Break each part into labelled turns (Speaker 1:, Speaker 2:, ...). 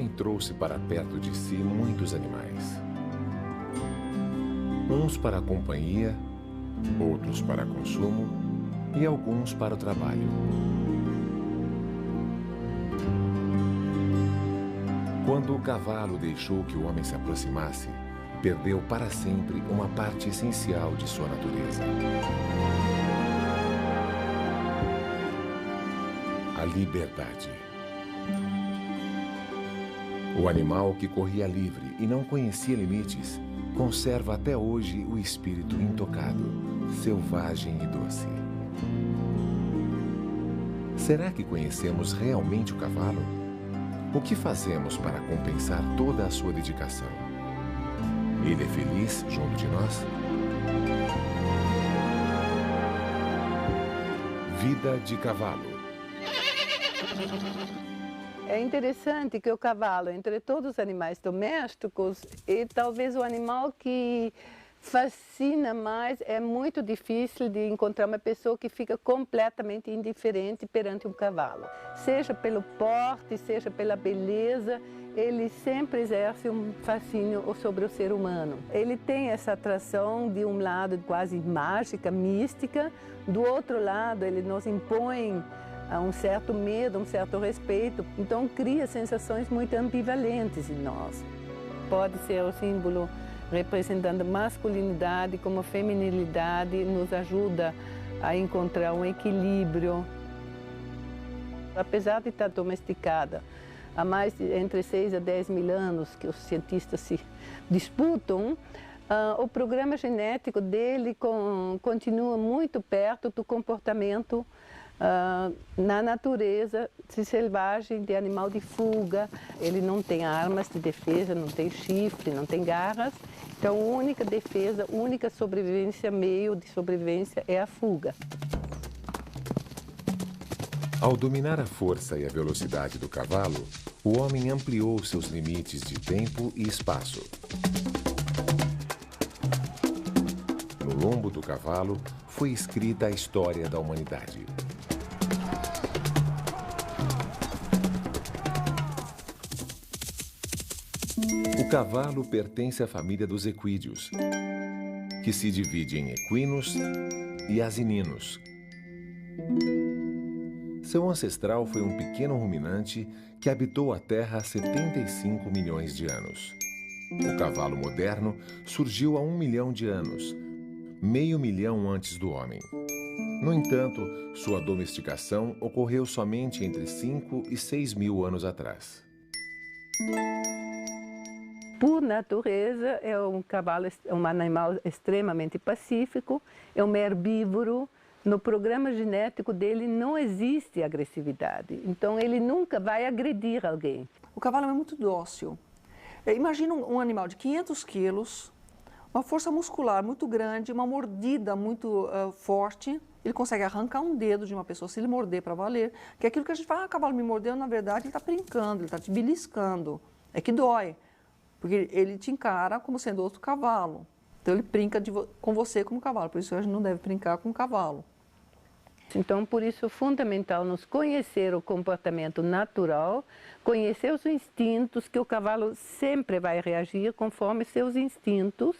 Speaker 1: homem trouxe para perto de si muitos animais. Uns para a companhia, outros para consumo e alguns para o trabalho. Quando o cavalo deixou que o homem se aproximasse, perdeu para sempre uma parte essencial de sua natureza: a liberdade. O animal que corria livre e não conhecia limites conserva até hoje o espírito intocado, selvagem e doce. Será que conhecemos realmente o cavalo? O que fazemos para compensar toda a sua dedicação? Ele é feliz junto de nós? Vida de cavalo.
Speaker 2: É interessante que o cavalo, entre todos os animais domésticos, é talvez o animal que fascina mais. É muito difícil de encontrar uma pessoa que fica completamente indiferente perante um cavalo. Seja pelo porte, seja pela beleza, ele sempre exerce um fascínio sobre o ser humano. Ele tem essa atração de um lado quase mágica, mística, do outro lado ele nos impõe um certo medo, um certo respeito, então cria sensações muito ambivalentes em nós. Pode ser o símbolo representando masculinidade, como feminilidade, nos ajuda a encontrar um equilíbrio. Apesar de estar domesticada há mais de entre 6 a 10 mil anos que os cientistas se disputam, o programa genético dele continua muito perto do comportamento na natureza selvagem de animal de fuga. Ele não tem armas de defesa, não tem chifre, não tem garras. Então, a única defesa, a única sobrevivência, meio de sobrevivência é a fuga.
Speaker 1: Ao dominar a força e a velocidade do cavalo, o homem ampliou seus limites de tempo e espaço. No lombo do cavalo foi escrita a história da humanidade. O cavalo pertence à família dos equídeos, que se divide em equinos e asininos. Seu ancestral foi um pequeno ruminante que habitou a Terra há 75 milhões de anos. O cavalo moderno surgiu há 1 milhão de anos, meio milhão antes do homem. No entanto, sua domesticação ocorreu somente entre 5 e 6 mil anos atrás.
Speaker 2: Por natureza, é um cavalo, é um animal extremamente pacífico, é um herbívoro. No programa genético dele não existe agressividade, então ele nunca vai agredir alguém.
Speaker 3: O cavalo é muito dócil. Imagina um animal de 500 quilos, uma força muscular muito grande, uma mordida muito forte. Ele consegue arrancar um dedo de uma pessoa se ele morder para valer, que é aquilo que a gente fala: o cavalo me mordeu, na verdade ele está brincando, ele está te beliscando. É que dói, porque ele te encara como sendo outro cavalo. Então ele brinca com você como cavalo, por isso a gente não deve brincar com o cavalo.
Speaker 2: Então, por isso é fundamental nos conhecer o comportamento natural, conhecer os instintos, que o cavalo sempre vai reagir conforme seus instintos.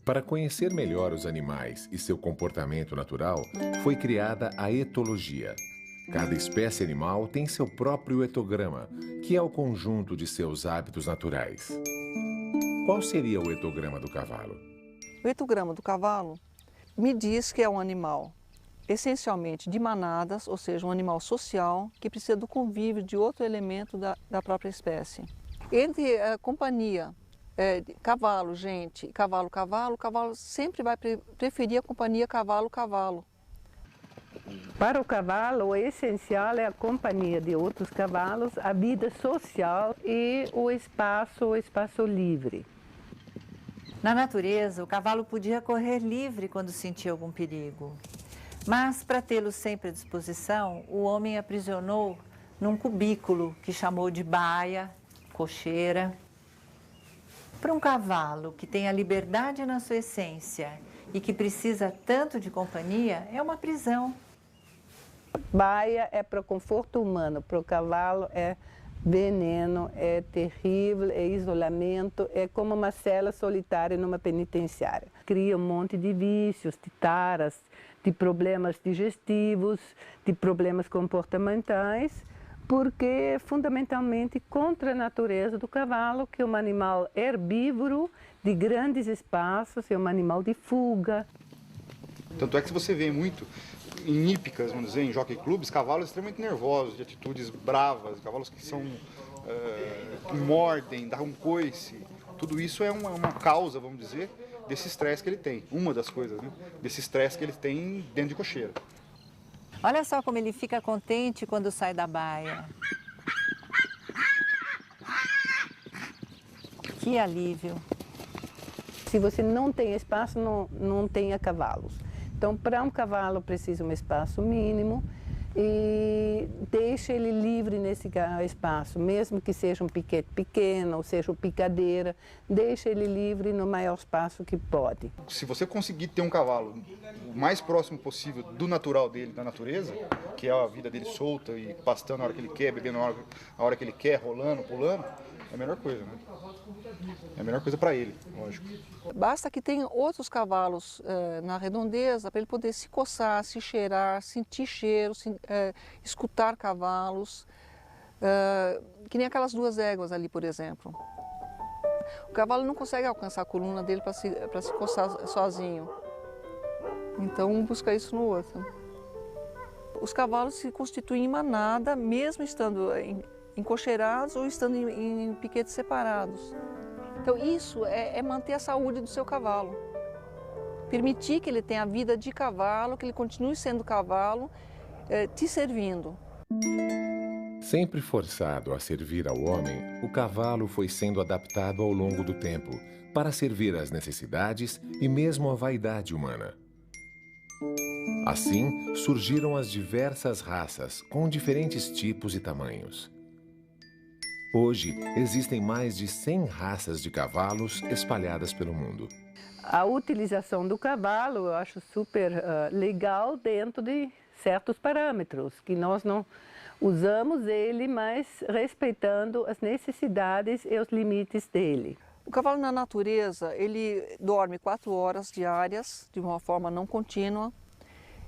Speaker 1: Para conhecer melhor os animais e seu comportamento natural, foi criada a etologia. Cada espécie animal tem seu próprio etograma, que é o conjunto de seus hábitos naturais. Qual seria o etograma do cavalo?
Speaker 3: O etograma do cavalo me diz que é um animal essencialmente de manadas, ou seja, um animal social que precisa do convívio de outro elemento da própria espécie. Entre a companhia cavalo, gente, cavalo, cavalo, o cavalo sempre vai preferir a companhia cavalo-cavalo.
Speaker 2: Para o cavalo, o essencial é a companhia de outros cavalos, a vida social e o espaço livre.
Speaker 4: Na natureza, o cavalo podia correr livre quando sentia algum perigo. Mas, para tê-lo sempre à disposição, o homem aprisionou num cubículo que chamou de baia, cocheira. Para um cavalo que tem a liberdade na sua essência e que precisa tanto de companhia, é uma prisão.
Speaker 2: Baia é para o conforto humano, para o cavalo é veneno, é terrível, é isolamento, é como uma cela solitária numa penitenciária. Cria um monte de vícios, de taras, de problemas digestivos, de problemas comportamentais, porque é fundamentalmente contra a natureza do cavalo, que é um animal herbívoro, de grandes espaços, é um animal de fuga.
Speaker 5: Tanto é que você vê muito em hípicas, vamos dizer, em jockey clubes, cavalos extremamente nervosos, de atitudes bravas, cavalos que são que mordem, dão um coice. Tudo isso é uma causa, vamos dizer, desse estresse que ele tem. Uma das coisas, né? Desse estresse que ele tem dentro de cocheira.
Speaker 4: Olha só como ele fica contente quando sai da baia. Que alívio.
Speaker 2: Se você não tem espaço, não tenha cavalos. Então, para um cavalo, precisa um espaço mínimo e deixa ele livre nesse espaço, mesmo que seja um piquete pequeno, ou seja, uma picadeira, deixa ele livre no maior espaço que pode.
Speaker 5: Se você conseguir ter um cavalo o mais próximo possível do natural dele, da natureza, que é a vida dele solta e pastando a hora que ele quer, bebendo a hora que ele quer, rolando, pulando, é a melhor coisa, né? É a melhor coisa para ele, lógico.
Speaker 3: Basta que tenha outros cavalos na redondeza para ele poder se coçar, se cheirar, sentir cheiro, escutar cavalos, que nem aquelas duas éguas ali, por exemplo. O cavalo não consegue alcançar a coluna dele para se coçar sozinho, então um busca isso no outro. Os cavalos se constituem em manada, mesmo estando encocheirados ou estando em piquetes separados. Então isso é manter a saúde do seu cavalo. Permitir que ele tenha a vida de cavalo, que ele continue sendo cavalo, te servindo.
Speaker 1: Sempre forçado a servir ao homem, o cavalo foi sendo adaptado ao longo do tempo para servir às necessidades e mesmo à vaidade humana. Assim, surgiram as diversas raças com diferentes tipos e tamanhos. Hoje, existem mais de 100 raças de cavalos espalhadas pelo mundo.
Speaker 2: A utilização do cavalo eu acho super legal dentro de certos parâmetros, que nós não usamos ele, mas respeitando as necessidades e os limites dele.
Speaker 3: O cavalo na natureza, ele dorme 4 horas diárias, de uma forma não contínua.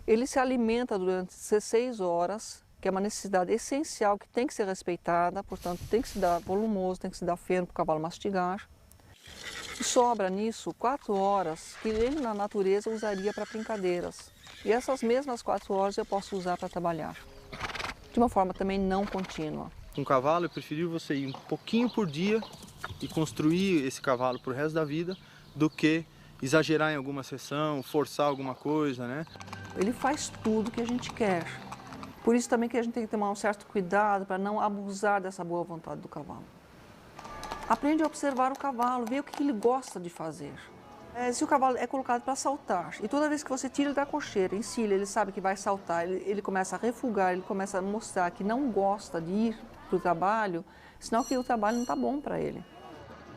Speaker 3: Ele se alimenta durante 16 horas, que é uma necessidade essencial que tem que ser respeitada, portanto tem que se dar volumoso, tem que se dar feno para o cavalo mastigar. E sobra nisso 4 horas que ele na natureza usaria para brincadeiras. E essas mesmas 4 horas eu posso usar para trabalhar, de uma forma também não contínua.
Speaker 6: Com o cavalo, eu preferi você ir um pouquinho por dia e construir esse cavalo para o resto da vida, do que exagerar em alguma sessão, forçar alguma coisa, né?
Speaker 3: Ele faz tudo que a gente quer. Por isso também que a gente tem que tomar um certo cuidado para não abusar dessa boa vontade do cavalo. Aprende a observar o cavalo, ver o que ele gosta de fazer. Se o cavalo é colocado para saltar, e toda vez que você tira ele da cocheira, encilha, ele sabe que vai saltar, ele começa a refugar, ele começa a mostrar que não gosta de ir para o trabalho, sinal que o trabalho não está bom para ele.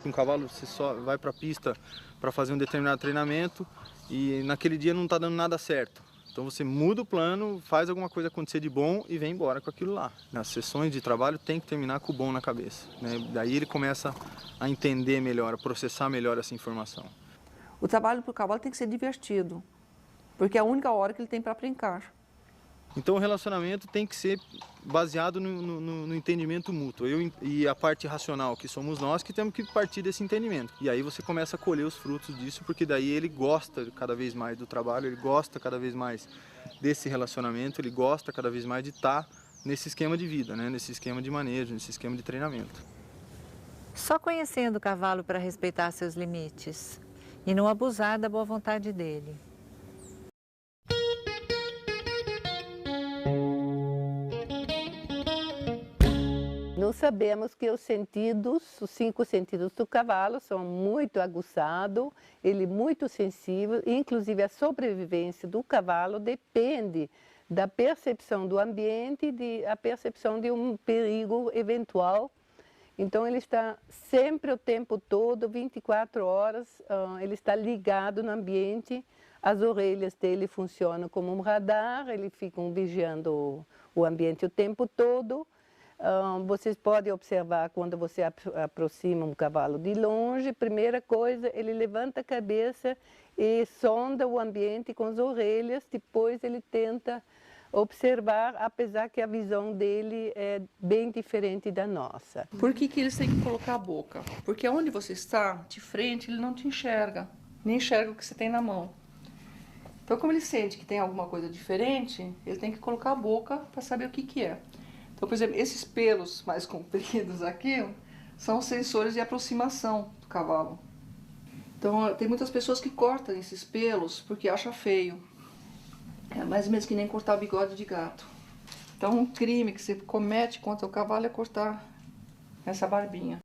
Speaker 6: Um cavalo, você só vai para a pista para fazer um determinado treinamento e naquele dia não está dando nada certo. Então você muda o plano, faz alguma coisa acontecer de bom e vem embora com aquilo lá. Nas sessões de trabalho tem que terminar com o bom na cabeça, né? Daí ele começa a entender melhor, a processar melhor essa informação.
Speaker 3: O trabalho para o cavalo tem que ser divertido, porque é a única hora que ele tem para brincar.
Speaker 6: Então o relacionamento tem que ser baseado no entendimento mútuo. Eu e a parte racional, que somos nós, que temos que partir desse entendimento. E aí você começa a colher os frutos disso, porque daí ele gosta cada vez mais do trabalho, ele gosta cada vez mais desse relacionamento, ele gosta cada vez mais de estar nesse esquema de vida, né? Nesse esquema de manejo, nesse esquema de treinamento.
Speaker 4: Só conhecendo o cavalo para respeitar seus limites e não abusar da boa vontade dele.
Speaker 2: Nós sabemos que os 5 sentidos do cavalo são muito aguçados, ele é muito sensível, inclusive a sobrevivência do cavalo depende da percepção do ambiente e da percepção de um perigo eventual. Então ele está sempre o tempo todo, 24 horas, ele está ligado no ambiente, as orelhas dele funcionam como um radar, ele fica vigiando o ambiente o tempo todo. Vocês podem observar quando você aproxima um cavalo de longe, primeira coisa, ele levanta a cabeça e sonda o ambiente com as orelhas, depois ele tenta observar, apesar que a visão dele é bem diferente da nossa.
Speaker 3: Por que eles têm que colocar a boca? Porque onde você está, de frente, ele não te enxerga, nem enxerga o que você tem na mão. Então, como ele sente que tem alguma coisa diferente, ele tem que colocar a boca para saber o que é. Então, por exemplo, esses pelos mais compridos aqui são sensores de aproximação do cavalo. Então, tem muitas pessoas que cortam esses pelos porque acham feio. É mais ou menos que nem cortar o bigode de gato. Então, um crime que você comete contra o cavalo é cortar essa barbinha.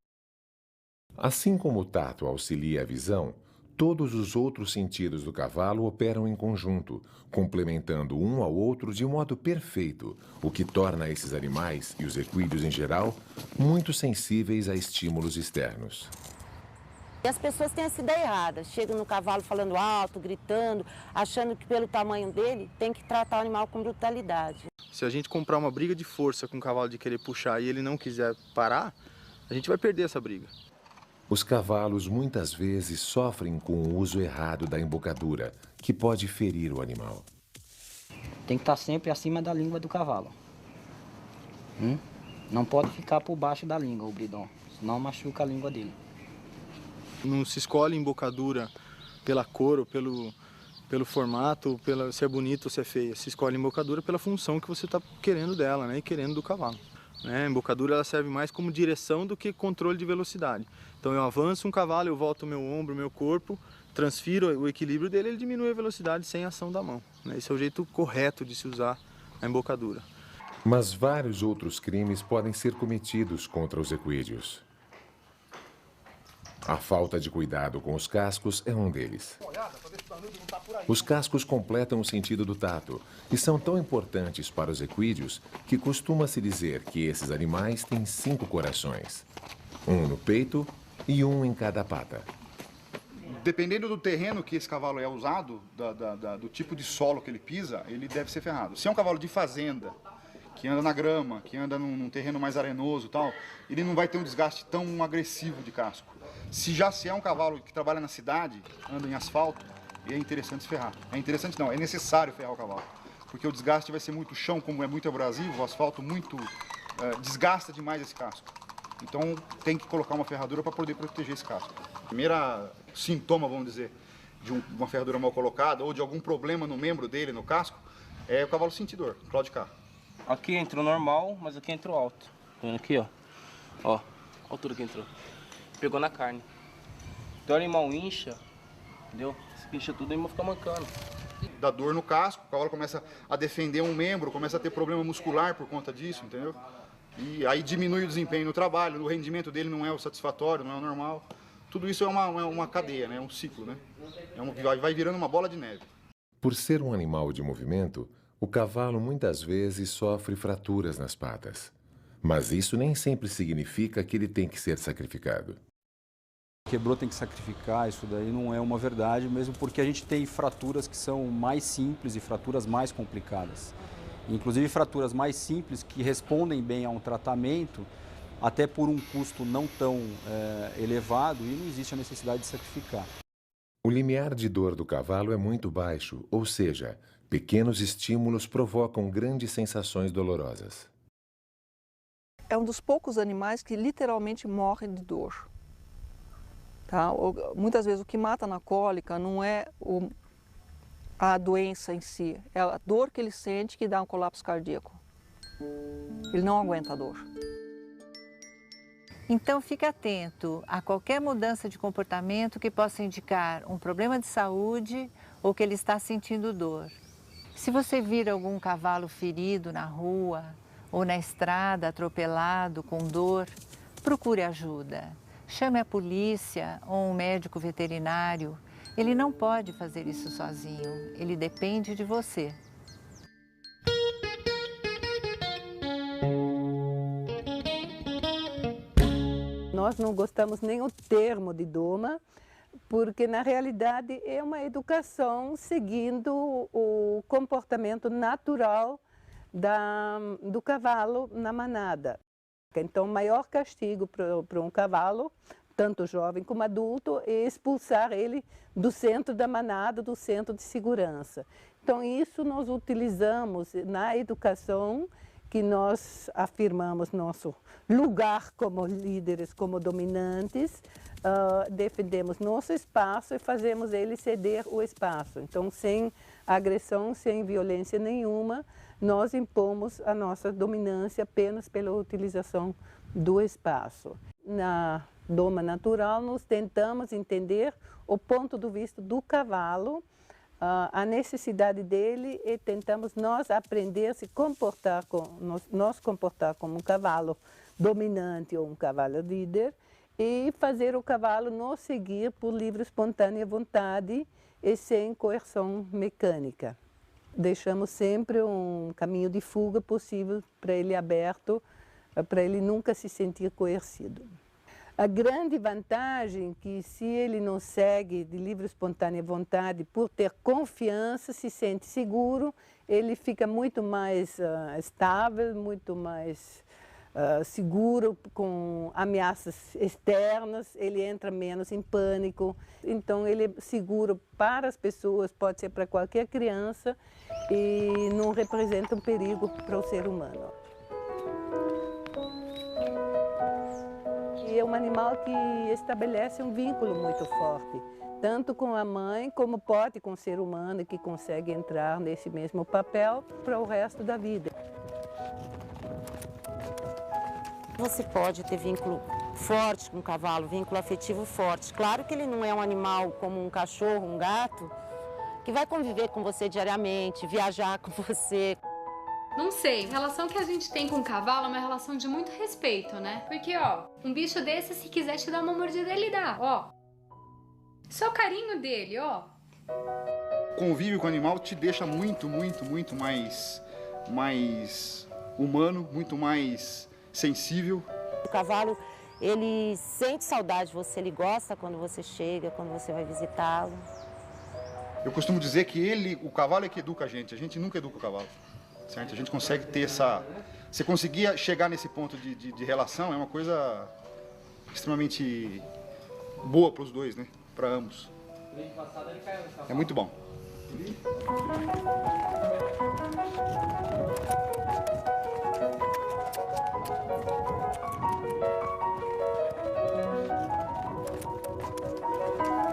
Speaker 1: Assim como o tato auxilia a visão, todos os outros sentidos do cavalo operam em conjunto, complementando um ao outro de modo perfeito, o que torna esses animais, e os equídeos em geral, muito sensíveis a estímulos externos.
Speaker 7: E as pessoas têm essa ideia errada, chegam no cavalo falando alto, gritando, achando que pelo tamanho dele tem que tratar o animal com brutalidade.
Speaker 6: Se a gente comprar uma briga de força com o cavalo de querer puxar e ele não quiser parar, a gente vai perder essa briga.
Speaker 1: Os cavalos muitas vezes sofrem com o uso errado da embocadura, que pode ferir o animal.
Speaker 8: Tem que estar sempre acima da língua do cavalo. Não pode ficar por baixo da língua o bridão, senão machuca a língua dele.
Speaker 6: Não se escolhe embocadura pela cor ou pelo formato, se é bonito ou se é feia. Se escolhe embocadura pela função que você está querendo dela, né, e querendo do cavalo. A embocadura ela serve mais como direção do que controle de velocidade. Então eu avanço um cavalo, eu volto o meu ombro, o meu corpo, transfiro o equilíbrio dele, ele diminui a velocidade sem ação da mão. Esse é o jeito correto de se usar a embocadura.
Speaker 1: Mas vários outros crimes podem ser cometidos contra os equídeos. A falta de cuidado com os cascos é um deles. Os cascos completam o sentido do tato e são tão importantes para os equídeos que costuma-se dizer que esses animais têm 5 corações. Um no peito e um em cada pata.
Speaker 5: Dependendo do terreno que esse cavalo é usado, do tipo de solo que ele pisa, ele deve ser ferrado. Se é um cavalo de fazenda, que anda na grama, que anda num terreno mais arenoso e tal, ele não vai ter um desgaste tão agressivo de casco. Se é um cavalo que trabalha na cidade, anda em asfalto, é interessante se ferrar. É interessante não, é necessário ferrar o cavalo. Porque o desgaste vai ser muito chão, como é muito abrasivo, o asfalto desgasta demais esse casco. Então tem que colocar uma ferradura para poder proteger esse casco. O primeiro sintoma, vamos dizer, de uma ferradura mal colocada ou de algum problema no membro dele, no casco, é o cavalo sentir dor, claudicar.
Speaker 9: Aqui entrou normal, mas aqui entrou alto. Tá vendo aqui, ó? Ó, a altura que entrou. Pegou na carne. Então o animal incha, entendeu? Se incha tudo, o animal fica mancando.
Speaker 5: Dá dor no casco, o cavalo começa a defender um membro, começa a ter problema muscular por conta disso, entendeu? E aí diminui o desempenho no trabalho, o rendimento dele não é o satisfatório, não é o normal. Tudo isso é uma cadeia, né? É um ciclo, né? Vai virando uma bola de neve.
Speaker 1: Por ser um animal de movimento, o cavalo muitas vezes sofre fraturas nas patas. Mas isso nem sempre significa que ele tem que ser sacrificado.
Speaker 10: Quebrou, tem que sacrificar, isso daí não é uma verdade, mesmo porque a gente tem fraturas que são mais simples e fraturas mais complicadas. Inclusive fraturas mais simples que respondem bem a um tratamento, até por um custo não tão elevado, e não existe a necessidade de sacrificar.
Speaker 1: O limiar de dor do cavalo é muito baixo, ou seja, pequenos estímulos provocam grandes sensações dolorosas.
Speaker 3: É um dos poucos animais que literalmente morre de dor. Tá? Muitas vezes o que mata na cólica não é a doença em si, é a dor que ele sente que dá um colapso cardíaco. Ele não aguenta a dor.
Speaker 4: Então fique atento a qualquer mudança de comportamento que possa indicar um problema de saúde ou que ele está sentindo dor. Se você vir algum cavalo ferido na rua ou na estrada, atropelado, com dor, procure ajuda. Chame a polícia ou um médico veterinário. Ele não pode fazer isso sozinho, ele depende de você.
Speaker 2: Nós não gostamos nem o termo de doma, porque na realidade é uma educação seguindo o comportamento natural do cavalo na manada. Então, o maior castigo para um cavalo, tanto jovem como adulto, é expulsar ele do centro da manada, do centro de segurança. Então, isso nós utilizamos na educação, que nós afirmamos nosso lugar como líderes, como dominantes, defendemos nosso espaço e fazemos ele ceder o espaço. Então, sem agressão, sem violência nenhuma, nós impomos a nossa dominância apenas pela utilização do espaço. Na doma natural, nós tentamos entender o ponto de vista do cavalo, a necessidade dele, e tentamos nós aprender a se comportar, nos comportar como um cavalo dominante ou um cavalo líder, e fazer o cavalo nos seguir por livre, espontânea vontade e sem coerção mecânica. Deixamos sempre um caminho de fuga possível para ele aberto, para ele nunca se sentir coercido. A grande vantagem é que, se ele não segue de livre, espontânea vontade, por ter confiança, se sente seguro, ele fica muito mais estável, muito mais seguro com ameaças externas, ele entra menos em pânico. Então, ele é seguro para as pessoas, pode ser para qualquer criança, e não representa um perigo para o ser humano. E é um animal que estabelece um vínculo muito forte, tanto com a mãe como pode com o ser humano, que consegue entrar nesse mesmo papel para o resto da vida.
Speaker 7: Você pode ter vínculo forte com o cavalo, vínculo afetivo forte. Claro que ele não é um animal como um cachorro, um gato, que vai conviver com você diariamente, viajar com você.
Speaker 11: Não sei, a relação que a gente tem com o cavalo é uma relação de muito respeito, né? Porque, ó, um bicho desse, se quiser te dar uma mordida, ele dá, ó. Só o carinho dele, ó.
Speaker 5: Convívio com o animal te deixa muito mais humano, muito mais sensível.
Speaker 7: O cavalo, ele sente saudade de você, ele gosta quando você chega, quando você vai visitá-lo.
Speaker 5: Eu costumo dizer que o cavalo é que educa a gente nunca educa o cavalo. Certo? A gente consegue ter essa... Você conseguir chegar nesse ponto de relação é uma coisa extremamente boa para os dois, né? Para ambos. É muito bom.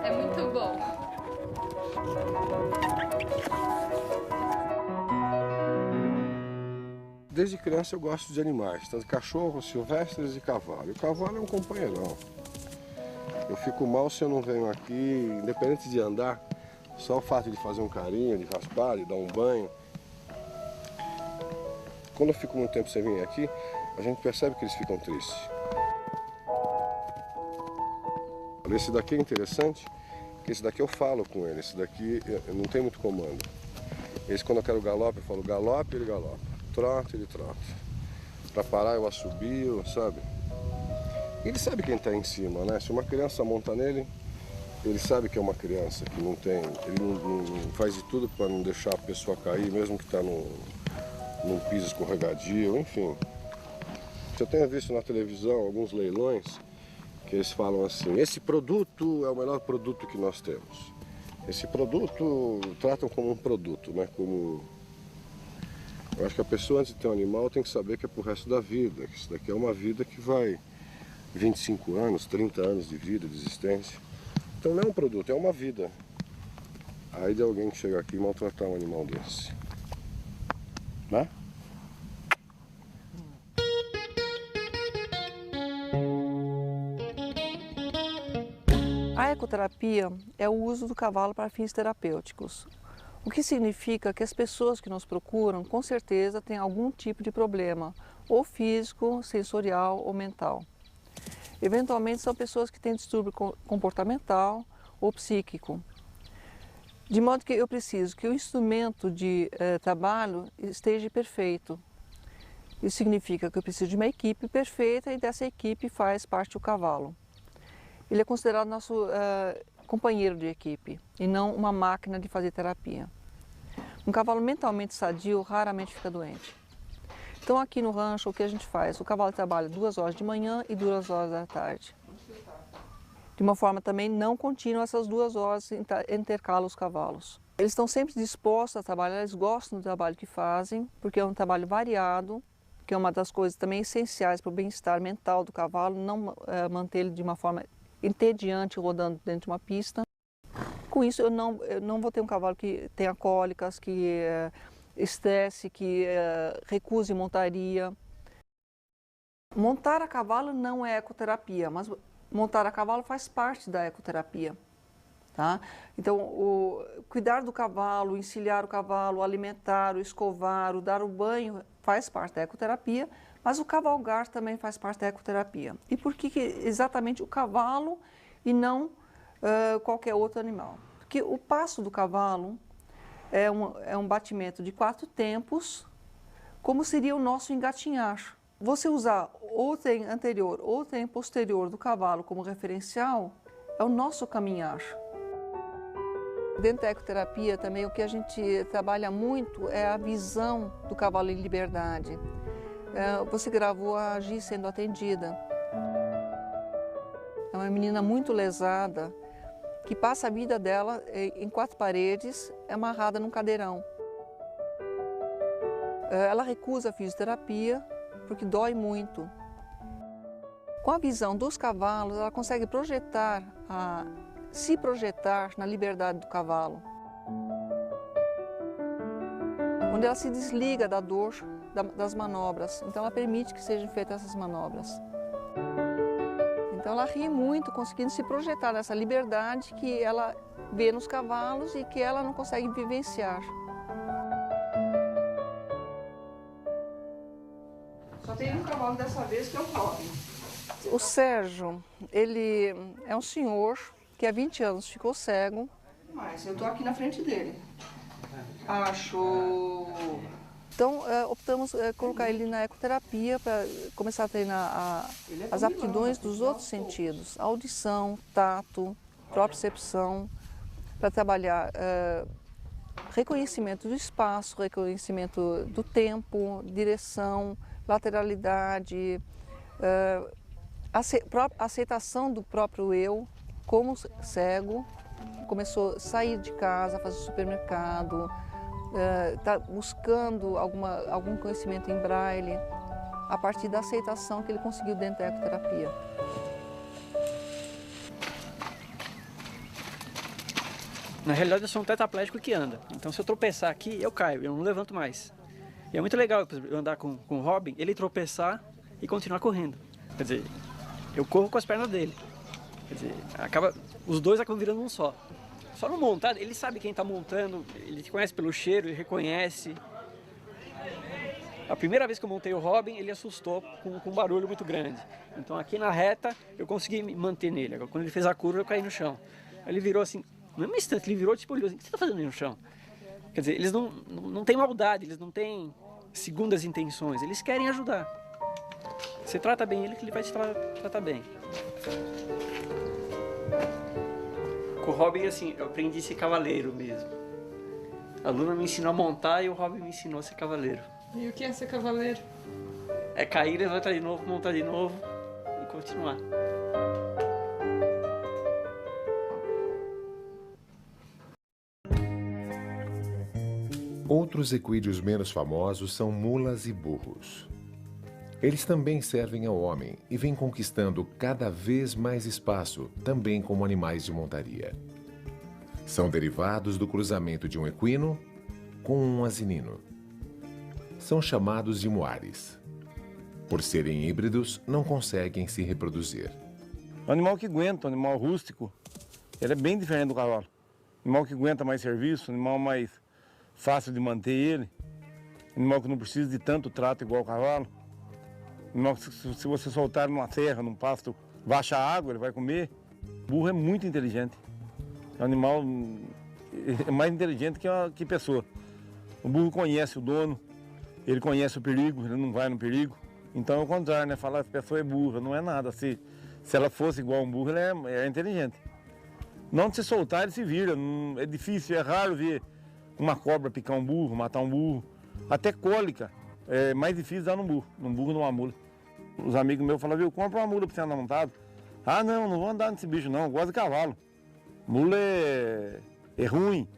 Speaker 11: É muito bom.
Speaker 12: Desde criança eu gosto de animais, tanto cachorros, silvestres e cavalo. E o cavalo é um companheirão. Eu fico mal se eu não venho aqui, independente de andar, só o fato de fazer um carinho, de raspar, de dar um banho. Quando eu fico muito tempo sem vir aqui, a gente percebe que eles ficam tristes. Esse daqui é interessante, que esse daqui eu falo com ele, esse daqui não tem muito comando. Esse, quando eu quero galope, eu falo galope, ele galopa. Trota, ele trota. Para parar eu assobio, sabe? Ele sabe quem está em cima, né? Se uma criança monta nele, ele sabe que é uma criança, que não tem... Ele não faz de tudo para não deixar a pessoa cair, mesmo que está num piso escorregadio, enfim. Eu tenho visto na televisão alguns leilões que eles falam assim, esse produto é o melhor produto que nós temos. Esse produto tratam como um produto, né? Como... Eu acho que a pessoa, antes de ter um animal, tem que saber que é pro resto da vida. Que isso daqui é uma vida que vai 25 anos, 30 anos de vida, de existência. Então não é um produto, é uma vida. Aí de alguém que chega aqui e maltratar um animal desse. Né?
Speaker 3: A ecoterapia é o uso do cavalo para fins terapêuticos. O que significa que as pessoas que nos procuram, com certeza, têm algum tipo de problema, ou físico, sensorial ou mental. Eventualmente são pessoas que têm distúrbio comportamental ou psíquico. De modo que eu preciso que o instrumento de trabalho esteja perfeito. Isso significa que eu preciso de uma equipe perfeita e dessa equipe faz parte o cavalo. Ele é considerado nosso companheiro de equipe e não uma máquina de fazer terapia. Um cavalo mentalmente sadio raramente fica doente. Então aqui no rancho o que a gente faz? O cavalo trabalha 2 horas de manhã e 2 horas da tarde. De uma forma também não contínua, essas 2 horas intercalam os cavalos. Eles estão sempre dispostos a trabalhar, eles gostam do trabalho que fazem, porque é um trabalho variado, que é uma das coisas também essenciais para o bem-estar mental do cavalo, não manter ele de uma forma entediante rodando dentro de uma pista. Com isso eu não vou ter um cavalo que tenha cólicas, que estresse, que recuse montaria. Montar a cavalo não é ecoterapia, mas montar a cavalo faz parte da ecoterapia. Tá? Então, cuidar do cavalo, encilhar o cavalo, alimentar, o escovar, o dar o banho, faz parte da ecoterapia, mas o cavalgar também faz parte da ecoterapia. E por que exatamente o cavalo e não qualquer outro animal? Porque o passo do cavalo é um batimento de 4 tempos, como seria o nosso engatinhar. Você usar ou trem anterior ou trem posterior do cavalo como referencial, é o nosso caminhar. Dentro da ecoterapia também o que a gente trabalha muito é a visão do cavalo em liberdade. Você gravou a Gi sendo atendida. É uma menina muito lesada, que passa a vida dela em 4 paredes, amarrada num cadeirão. Ela recusa a fisioterapia porque dói muito. Com a visão dos cavalos, ela consegue se projetar na liberdade do cavalo. Onde ela se desliga da dor das manobras, então ela permite que sejam feitas essas manobras. Então ela ri muito, conseguindo se projetar nessa liberdade que ela vê nos cavalos e que ela não consegue vivenciar. Só tem um cavalo dessa vez que é o Robin. O Sérgio, ele é um senhor que há 20 anos ficou cego. Mas eu estou aqui na frente dele. Acho... Então, optamos colocar ele na ecoterapia para começar a treinar as aptidões dos outros sentidos. Audição, tato, propriocepção, para trabalhar reconhecimento do espaço, reconhecimento do tempo, direção, lateralidade, aceitação do próprio eu como cego. Começou a sair de casa, fazer supermercado, está buscando algum conhecimento em braille, a partir da aceitação que ele conseguiu dentro da ecoterapia.
Speaker 8: Na realidade, eu sou um tetraplégico que anda. Então, se eu tropeçar aqui, eu caio, eu não levanto mais. E é muito legal eu andar com o Robin, ele tropeçar e continuar correndo. Quer dizer, eu corro com as pernas dele. Quer dizer, os dois acabam virando um só. Só no montar, ele sabe quem está montando, ele te conhece pelo cheiro, ele reconhece. A primeira vez que eu montei o Robin, ele assustou com um barulho muito grande. Então aqui na reta, eu consegui me manter nele. Agora, quando ele fez a curva, eu caí no chão. Aí ele virou assim, no mesmo instante, ele virou tipo, olhou assim, o que você está fazendo aí no chão? Quer dizer, eles não têm maldade, eles não têm segundas intenções, eles querem ajudar. Você trata bem ele, que ele vai te tratar bem. Com o Robin, assim, eu aprendi a ser cavaleiro mesmo. A Luna me ensinou a montar e o Robin me ensinou a ser cavaleiro.
Speaker 11: E o que é ser cavaleiro?
Speaker 8: É cair, levantar de novo, montar de novo e continuar.
Speaker 1: Outros equídeos menos famosos são mulas e burros. Eles também servem ao homem e vêm conquistando cada vez mais espaço, também como animais de montaria. São derivados do cruzamento de um equino com um asinino. São chamados de muares. Por serem híbridos, não conseguem se reproduzir.
Speaker 13: Um animal que aguenta, um animal rústico, ele é bem diferente do cavalo. Um animal que aguenta mais serviço, um animal mais fácil de manter ele, um animal que não precisa de tanto trato igual o cavalo. Se você soltar numa serra, num pasto, baixa a água, ele vai comer. O burro é muito inteligente. É um animal mais inteligente que pessoa. O burro conhece o dono, ele conhece o perigo, ele não vai no perigo. Então é o contrário, né? Falar que a pessoa é burra, não é nada. Se ela fosse igual a um burro, ela é inteligente. Não de se soltar, ele se vira. É difícil, é raro ver uma cobra picar um burro, matar um burro. Até cólica. é mais difícil dar num burro numa mula. Os amigos meus falavam, viu, compra uma mula para você andar montado. Ah, não vou andar nesse bicho não, eu gosto de cavalo. Mula é ruim.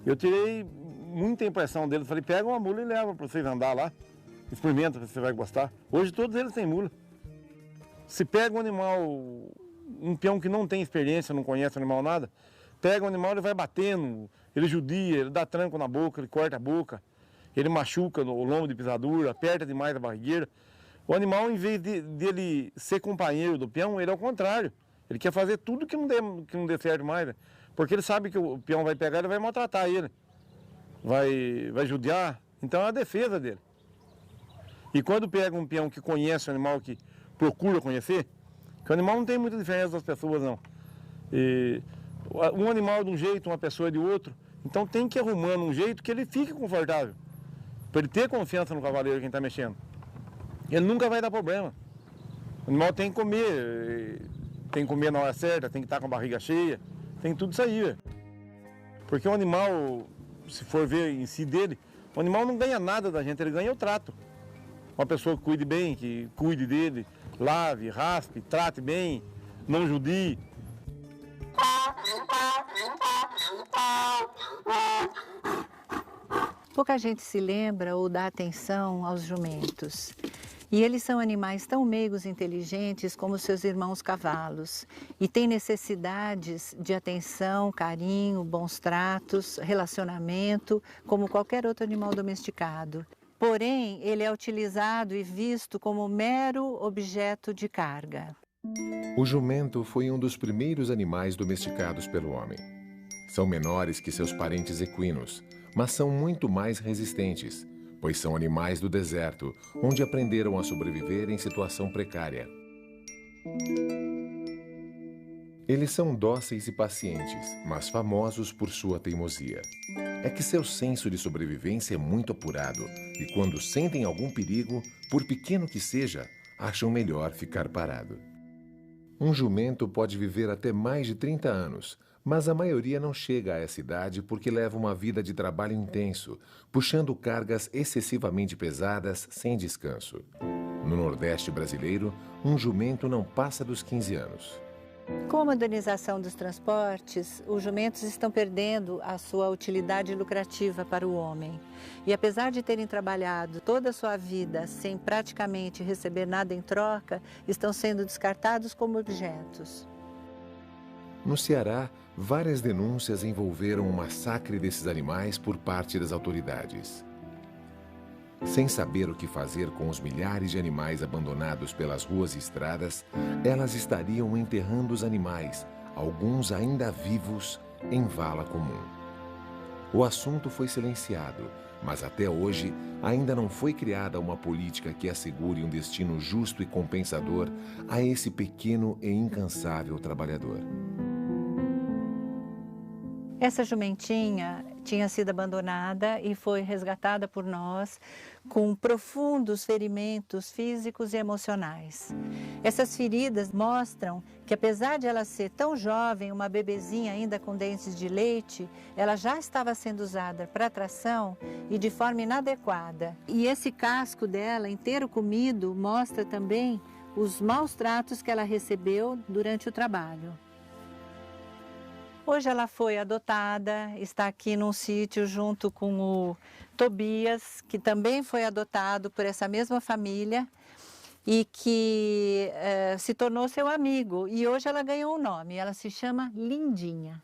Speaker 13: Eu tirei muita impressão deles, falei, pega uma mula e leva para vocês andar lá. Experimenta, você vai gostar. Hoje todos eles têm mula. Se pega um animal, um peão que não tem experiência, não conhece o animal nada, pega o animal, ele vai batendo, ele judia, ele dá tranco na boca, ele corta a boca, ele machuca o lombo de pisadura, aperta demais a barrigueira. O animal, em vez dele ser companheiro do peão, ele é o contrário. Ele quer fazer tudo que não dê certo mais, né? Porque ele sabe que o peão vai pegar, ele vai maltratar ele, vai judiar, então é a defesa dele. E quando pega um peão que conhece o animal, que procura conhecer, que o animal não tem muita diferença das pessoas, não. E um animal de um jeito, uma pessoa de outro, então tem que ir arrumando um jeito que ele fique confortável, para ele ter confiança no cavaleiro quem está mexendo. Ele nunca vai dar problema. O animal tem que comer na hora certa, tem que estar com a barriga cheia, tem tudo isso aí. Véio. Porque o animal, se for ver em si dele, o animal não ganha nada da gente, ele ganha o trato. Uma pessoa que cuide bem, que cuide dele, lave, raspe, trate bem, não judie.
Speaker 4: Pouca gente se lembra ou dá atenção aos jumentos. E eles são animais tão meigos e inteligentes como seus irmãos cavalos. E têm necessidades de atenção, carinho, bons tratos, relacionamento, como qualquer outro animal domesticado. Porém, ele é utilizado e visto como mero objeto de carga.
Speaker 1: O jumento foi um dos primeiros animais domesticados pelo homem. São menores que seus parentes equinos, mas são muito mais resistentes, pois são animais do deserto, onde aprenderam a sobreviver em situação precária. Eles são dóceis e pacientes, mas famosos por sua teimosia. É que seu senso de sobrevivência é muito apurado e quando sentem algum perigo, por pequeno que seja, acham melhor ficar parado. Um jumento pode viver até mais de 30 anos, mas a maioria não chega a essa idade porque leva uma vida de trabalho intenso, puxando cargas excessivamente pesadas sem descanso. No Nordeste brasileiro, um jumento não passa dos 15 anos.
Speaker 4: Com a modernização dos transportes, os jumentos estão perdendo a sua utilidade lucrativa para o homem. E apesar de terem trabalhado toda a sua vida sem praticamente receber nada em troca, estão sendo descartados como objetos.
Speaker 1: No Ceará, várias denúncias envolveram o massacre desses animais por parte das autoridades. Sem saber o que fazer com os milhares de animais abandonados pelas ruas e estradas, elas estariam enterrando os animais, alguns ainda vivos, em vala comum. O assunto foi silenciado, mas até hoje ainda não foi criada uma política que assegure um destino justo e compensador a esse pequeno e incansável trabalhador.
Speaker 4: Essa jumentinha tinha sido abandonada e foi resgatada por nós com profundos ferimentos físicos e emocionais. Essas feridas mostram que, apesar de ela ser tão jovem, uma bebezinha ainda com dentes de leite, ela já estava sendo usada para tração e de forma inadequada. E esse casco dela, inteiro comido, mostra também os maus tratos que ela recebeu durante o trabalho. Hoje ela foi adotada, está aqui num sítio junto com o Tobias, que também foi adotado por essa mesma família e que se tornou seu amigo. E hoje ela ganhou um nome, ela se chama Lindinha.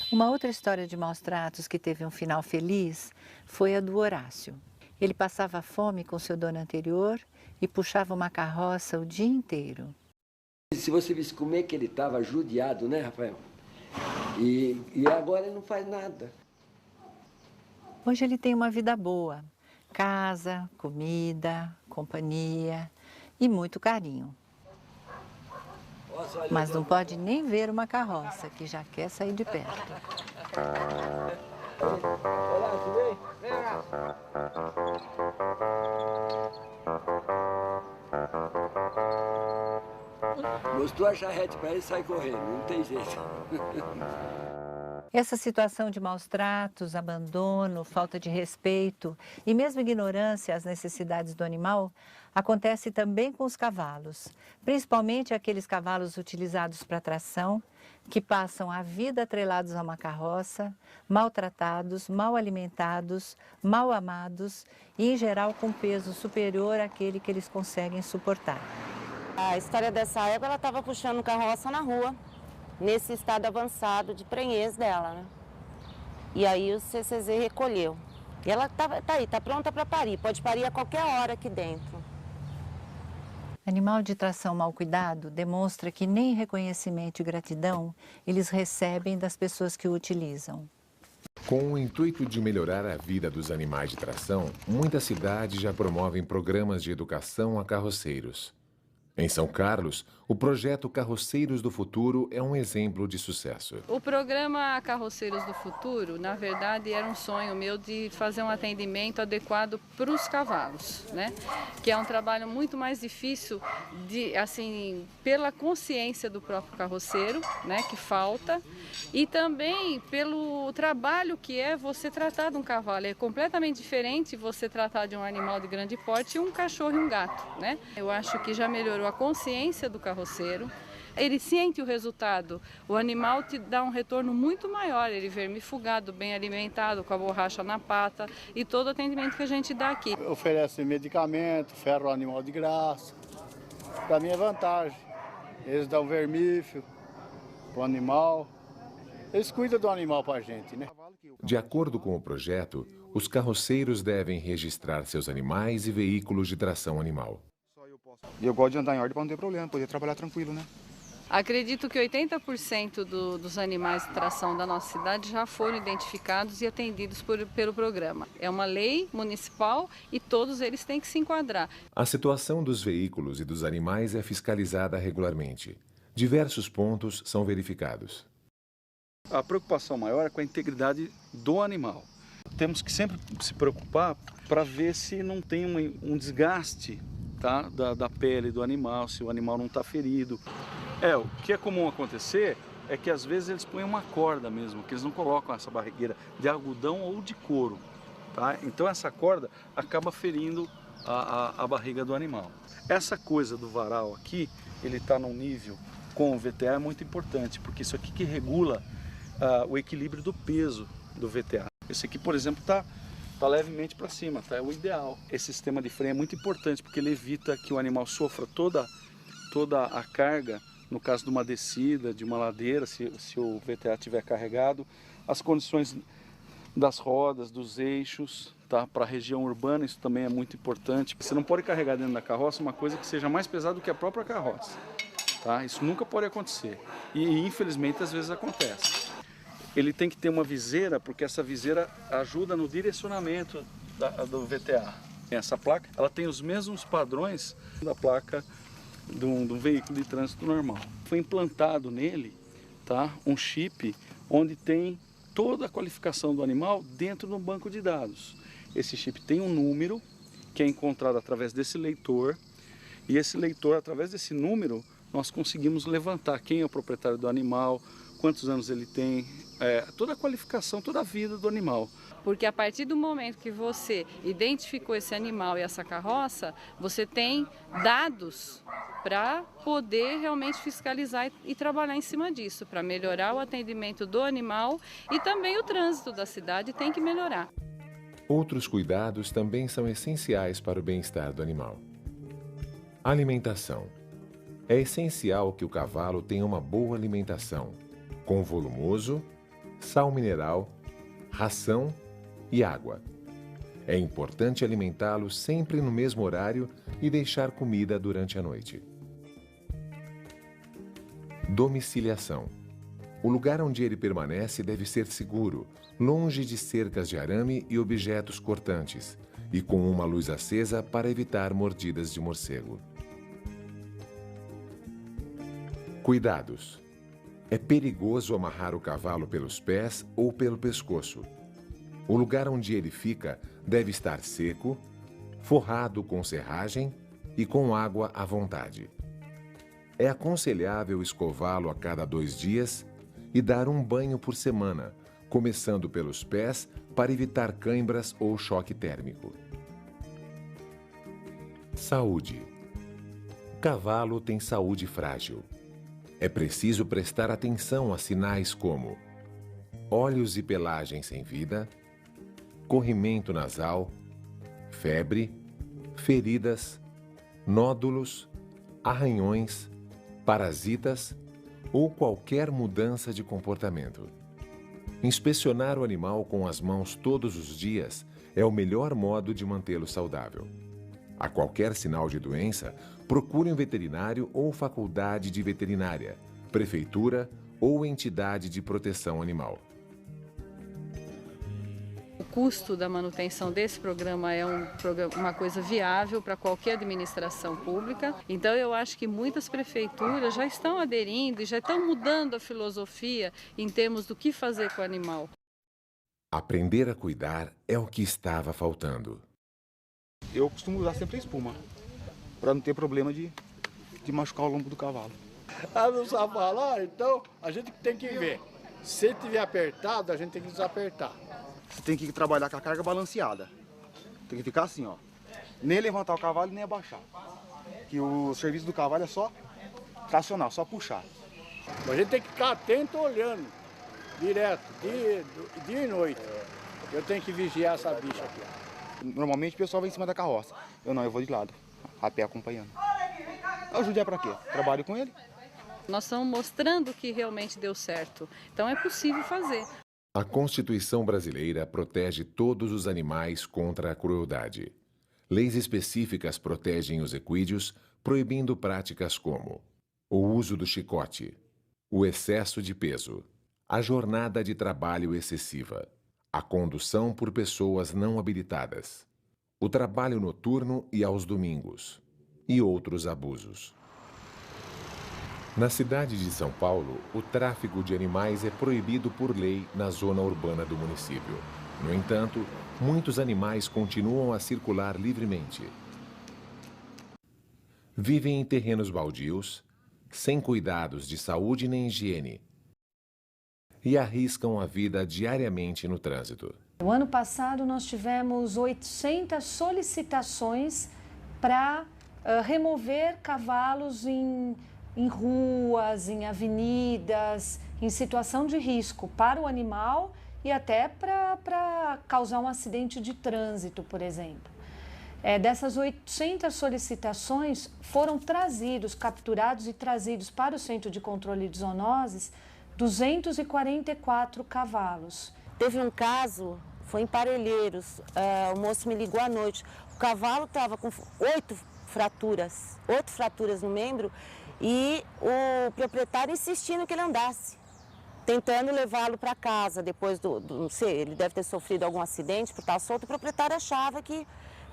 Speaker 4: Uma outra história de maus tratos que teve um final feliz foi a do Horácio. Ele passava fome com seu dono anterior e puxava uma carroça o dia inteiro.
Speaker 14: Se você visse como é que ele estava judiado, né, Rafael? E agora ele não faz nada.
Speaker 4: Hoje ele tem uma vida boa. Casa, comida, companhia e muito carinho. Mas não pode nem ver uma carroça, que já quer sair de perto.
Speaker 14: Mostrou a charrete para ele e sai correndo, não tem jeito.
Speaker 4: Essa situação de maus tratos, abandono, falta de respeito e mesmo ignorância às necessidades do animal acontece também com os cavalos, principalmente aqueles cavalos utilizados para tração, que passam a vida atrelados a uma carroça, maltratados, mal alimentados, mal amados e, em geral, com peso superior àquele que eles conseguem suportar.
Speaker 7: A história dessa égua, ela estava puxando carroça na rua, nesse estado avançado de prenhez dela, né? E aí o CCZ recolheu. E ela tá aí, tá pronta para parir, pode parir a qualquer hora aqui dentro.
Speaker 4: Animal de tração mal cuidado demonstra que nem reconhecimento e gratidão eles recebem das pessoas que o utilizam.
Speaker 1: Com o intuito de melhorar a vida dos animais de tração, muitas cidades já promovem programas de educação a carroceiros. Em São Carlos, o projeto Carroceiros do Futuro é um exemplo de sucesso.
Speaker 15: O programa Carroceiros do Futuro, na verdade, era um sonho meu de fazer um atendimento adequado para os cavalos, né? Que é um trabalho muito mais difícil, pela consciência do próprio carroceiro, né? Que falta, e também pelo trabalho que é você tratar de um cavalo. É completamente diferente você tratar de um animal de grande porte e um cachorro e um gato, né? Eu acho que já melhorou a consciência do carroceiro, ele sente o resultado, o animal te dá um retorno muito maior, ele vermifugado, bem alimentado, com a borracha na pata e todo o atendimento que a gente dá aqui.
Speaker 16: Oferece medicamento, ferra o animal de graça, para mim é vantagem, eles dão vermífugo para o animal, eles cuidam do animal para a gente, né?
Speaker 1: De acordo com o projeto, os carroceiros devem registrar seus animais e veículos de tração animal.
Speaker 5: E eu gosto de andar em ordem para não ter problema, poder trabalhar tranquilo, né?
Speaker 15: Acredito que 80% dos animais de tração da nossa cidade já foram identificados e atendidos pelo programa. É uma lei municipal e todos eles têm que se enquadrar.
Speaker 1: A situação dos veículos e dos animais é fiscalizada regularmente. Diversos pontos são verificados.
Speaker 17: A preocupação maior é com a integridade do animal. Temos que sempre se preocupar para ver se não tem um desgaste, tá, da pele do animal, se o animal não está ferido. O que é comum acontecer é que às vezes eles põem uma corda mesmo, que eles não colocam essa barrigueira de algodão ou de couro, tá? Então essa corda acaba ferindo a barriga do animal. Essa coisa do varal aqui, ele está num nível com o VTA é muito importante, porque isso aqui que regula o equilíbrio do peso do VTA. Esse aqui, por exemplo, está levemente para cima, tá? É o ideal. Esse sistema de freio é muito importante porque ele evita que o animal sofra toda a carga, no caso de uma descida, de uma ladeira, se o VTA estiver carregado. As condições das rodas, dos eixos, tá? Para a região urbana isso também é muito importante. Você não pode carregar dentro da carroça uma coisa que seja mais pesada do que a própria carroça, tá? Isso nunca pode acontecer e infelizmente às vezes acontece. Ele tem que ter uma viseira, porque essa viseira ajuda no direcionamento do VTA. Essa placa, ela tem os mesmos padrões da placa de um veículo de trânsito normal. Foi implantado nele, tá, um chip onde tem toda a qualificação do animal dentro do banco de dados. Esse chip tem um número que é encontrado através desse leitor, e esse leitor, através desse número, nós conseguimos levantar quem é o proprietário do animal, quantos anos ele tem, toda a qualificação, toda a vida do animal.
Speaker 15: Porque a partir do momento que você identificou esse animal e essa carroça, você tem dados para poder realmente fiscalizar e trabalhar em cima disso, para melhorar o atendimento do animal e também o trânsito da cidade tem que melhorar.
Speaker 1: Outros cuidados também são essenciais para o bem-estar do animal. Alimentação. É essencial que o cavalo tenha uma boa alimentação, com volumoso, sal mineral, ração e água. É importante alimentá-lo sempre no mesmo horário e deixar comida durante a noite. Domiciliação. O lugar onde ele permanece deve ser seguro, longe de cercas de arame e objetos cortantes, e com uma luz acesa para evitar mordidas de morcego. Cuidados. É perigoso amarrar o cavalo pelos pés ou pelo pescoço. O lugar onde ele fica deve estar seco, forrado com serragem e com água à vontade. É aconselhável escová-lo a cada 2 dias e dar um banho por semana, começando pelos pés para evitar cãibras ou choque térmico. Saúde. O cavalo tem saúde frágil. É preciso prestar atenção a sinais como olhos e pelagem sem vida, corrimento nasal, febre, feridas, nódulos, arranhões, parasitas ou qualquer mudança de comportamento. Inspecionar o animal com as mãos todos os dias é o melhor modo de mantê-lo saudável. A qualquer sinal de doença, procure um veterinário ou faculdade de veterinária, prefeitura ou entidade de proteção animal.
Speaker 15: O custo da manutenção desse programa é uma coisa viável para qualquer administração pública. Então eu acho que muitas prefeituras já estão aderindo e já estão mudando a filosofia em termos do que fazer com o animal.
Speaker 1: Aprender a cuidar é o que estava faltando.
Speaker 5: Eu costumo usar sempre a espuma, para não ter problema de machucar o lombo do cavalo.
Speaker 16: Ah, não sabe falar? Então a gente tem que ver. Se estiver apertado, a gente tem que desapertar.
Speaker 5: Você tem que trabalhar com a carga balanceada. Tem que ficar assim, ó. Nem levantar o cavalo, nem abaixar. Que o serviço do cavalo é só tracionar, só puxar.
Speaker 16: A gente tem que ficar atento olhando, direto, dia e noite. Eu tenho que vigiar essa bicha aqui.
Speaker 5: Normalmente o pessoal vai em cima da carroça. Eu não, eu vou de lado, a pé acompanhando. O Judié pra quê? Trabalho com ele.
Speaker 15: Nós estamos mostrando que realmente deu certo. Então é possível fazer.
Speaker 1: A Constituição brasileira protege todos os animais contra a crueldade. Leis específicas protegem os equídeos, proibindo práticas como o uso do chicote, o excesso de peso, a jornada de trabalho excessiva, a condução por pessoas não habilitadas, o trabalho noturno e aos domingos, e outros abusos. Na cidade de São Paulo, o tráfico de animais é proibido por lei na zona urbana do município. No entanto, muitos animais continuam a circular livremente. Vivem em terrenos baldios, sem cuidados de saúde nem higiene, e arriscam a vida diariamente no trânsito.
Speaker 18: No ano passado, nós tivemos 800 solicitações para remover cavalos em ruas, em avenidas, em situação de risco para o animal e até para causar um acidente de trânsito, por exemplo. Dessas 800 solicitações, foram capturados e trazidos para o Centro de Controle de Zoonoses 244 cavalos.
Speaker 7: Teve um caso, foi em Parelheiros, o moço me ligou à noite. O cavalo estava com 8 fraturas no membro e o proprietário insistindo que ele andasse, tentando levá-lo para casa depois não sei, ele deve ter sofrido algum acidente por estar solto. O proprietário achava que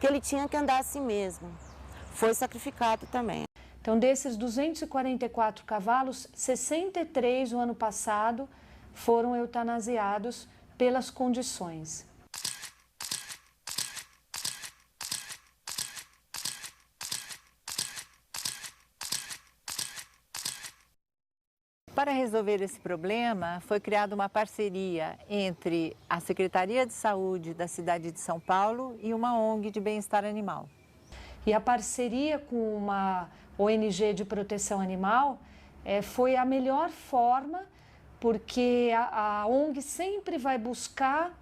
Speaker 7: ele tinha que andar assim mesmo. Foi sacrificado também.
Speaker 18: Então, desses 244 cavalos, 63 no ano passado foram eutanasiados pelas condições.
Speaker 4: Para resolver esse problema, foi criada uma parceria entre a Secretaria de Saúde da cidade de São Paulo e uma ONG de bem-estar animal.
Speaker 18: E a parceria com uma ONG de proteção animal foi a melhor forma, porque a ONG sempre vai buscar